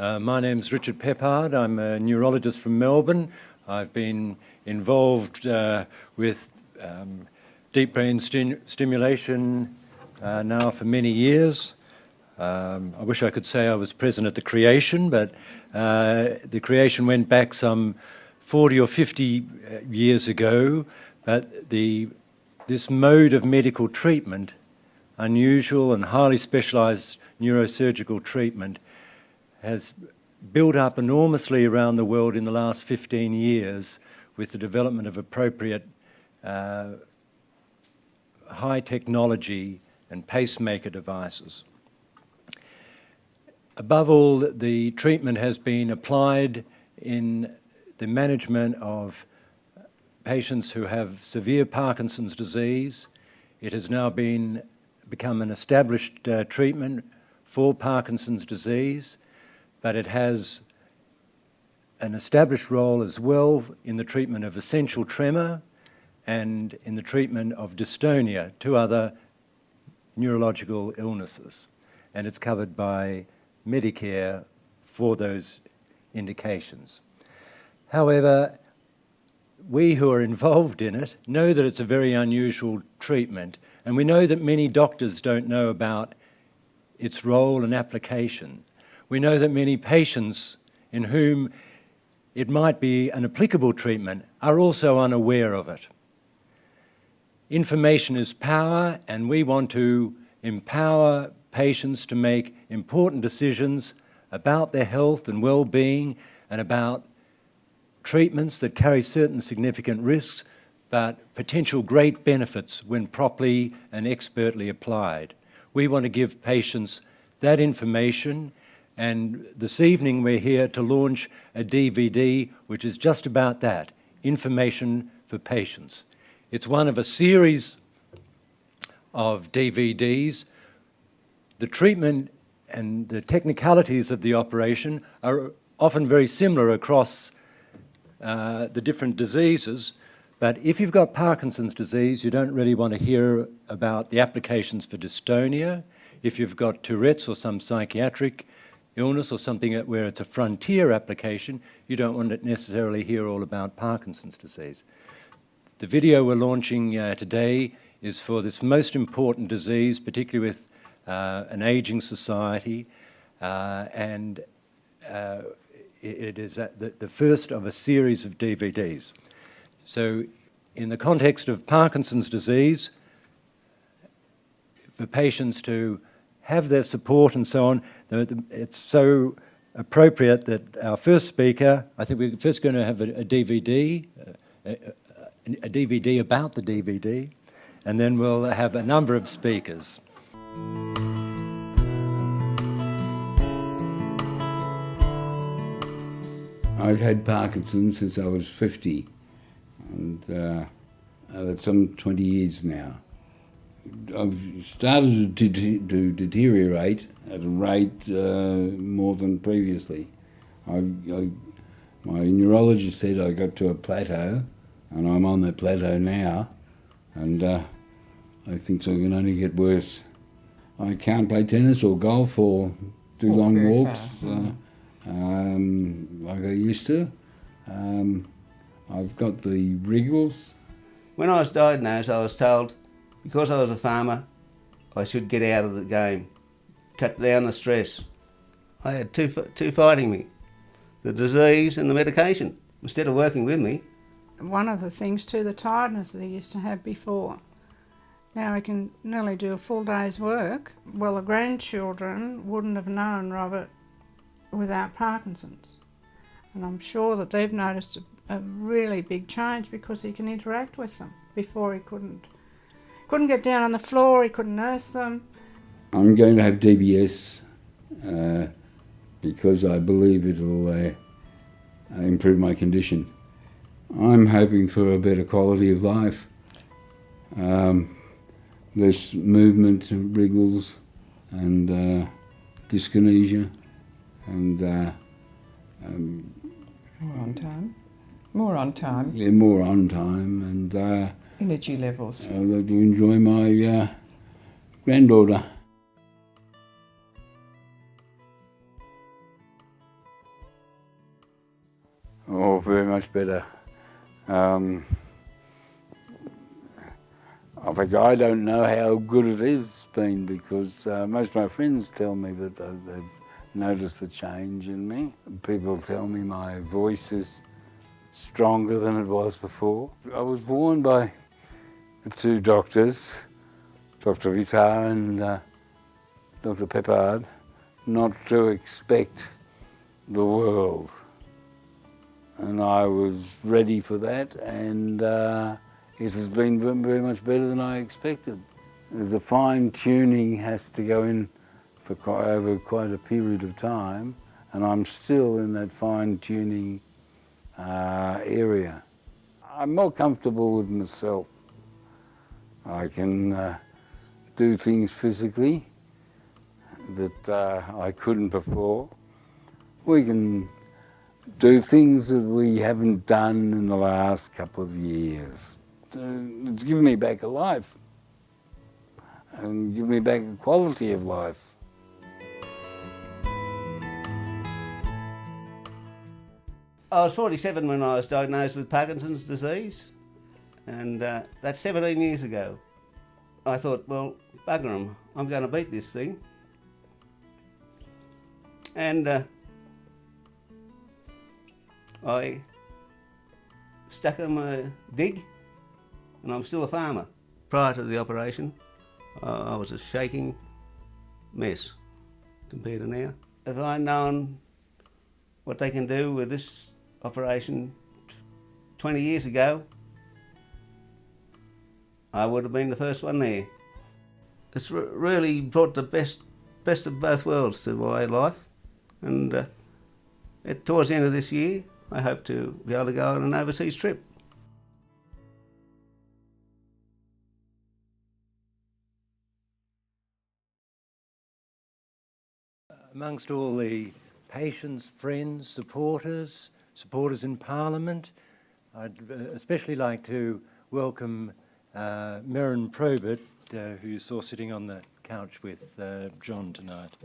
My name's Richard Peppard. I'm a neurologist from Melbourne. I've been involved with deep brain stimulation now for many years. I wish I could say I was present at the creation, but the creation went back some 40 or 50 years ago. But this mode of medical treatment, unusual and highly specialised neurosurgical treatment, has built up enormously around the world in the last 15 years with the development of appropriate high technology and pacemaker devices. Above all, the treatment has been applied in the management of patients who have severe Parkinson's disease. It has now become an established treatment for Parkinson's disease, but it has an established role as well in the treatment of essential tremor and in the treatment of dystonia, two other neurological illnesses. And it's covered by Medicare for those indications. However, we who are involved in it know that it's a very unusual treatment, and we know that many doctors don't know about its role and application. We know that many patients in whom it might be an applicable treatment are also unaware of it. Information is power, and we want to empower patients to make important decisions about their health and well-being and about treatments that carry certain significant risks but potential great benefits when properly and expertly applied. We want to give patients that information, and this evening we're here to launch a DVD which is just about that, information for patients. It's one of a series of DVDs. The treatment and the technicalities of the operation are often very similar across the different diseases, but if you've got Parkinson's disease, you don't really want to hear about the applications for dystonia. If you've got Tourette's or some psychiatric illness or something where it's a frontier application, you don't want to necessarily hear all about Parkinson's disease. The video we're launching today is for this most important disease, particularly with an aging society, and it is the first of a series of DVDs. So in the context of Parkinson's disease, for patients to have their support and so on, it's so appropriate that our first speaker, I think we're first going to have a DVD about the DVD, and then we'll have a number of speakers. I've had Parkinson's since I was 50, and that's some 20 years now. I've started to deteriorate at a rate more than previously. My neurologist said I got to a plateau, and I'm on that plateau now, and I think so it can only get worse. I can't play tennis or golf or do long walks like I used to. I've got the wriggles. When I was diagnosed, I was told because I was a farmer, I should get out of the game, cut down the stress. I had two fighting me, the disease and the medication, instead of working with me. One of the things too, the tiredness that I used to have before. Now I can nearly do a full day's work. Well, the grandchildren wouldn't have known Robert without Parkinson's. And I'm sure that they've noticed a really big change because he can interact with them. Before he couldn't get down on the floor, he couldn't nurse them. I'm going to have DBS because I believe it'll improve my condition. I'm hoping for a better quality of life, less movement and wriggles and dyskinesia, and More on time. Yeah, more on time, and energy levels. I'd like to enjoy my granddaughter. Oh, very much better. In fact, I don't know how good it has been because most of my friends tell me that they've noticed the change in me. People tell me my voice is stronger than it was before. I was warned by the two doctors, Dr. Vitar and Dr. Peppard, not to expect the world. And I was ready for that, and it has been very much better than I expected. The fine-tuning has to go in for over quite a period of time, and I'm still in that fine-tuning area. I'm more comfortable with myself. I can do things physically that I couldn't before. We can do things that we haven't done in the last couple of years. It's given me back a life and given me back a quality of life. I was 47 when I was diagnosed with Parkinson's disease, and that's 17 years ago. I thought, well, bugger 'em, I'm going to beat this thing. And I stuck in my dig, and I'm still a farmer. Prior to the operation, I was a shaking mess compared to now. If I'd known what they can do with this operation 20 years ago, I would have been the first one there. It's really brought the best of both worlds to my life, and towards the end of this year, I hope to be able to go on an overseas trip. Amongst all the patients, friends, supporters in Parliament, I'd especially like to welcome Merrin Probert, who you saw sitting on the couch with John tonight.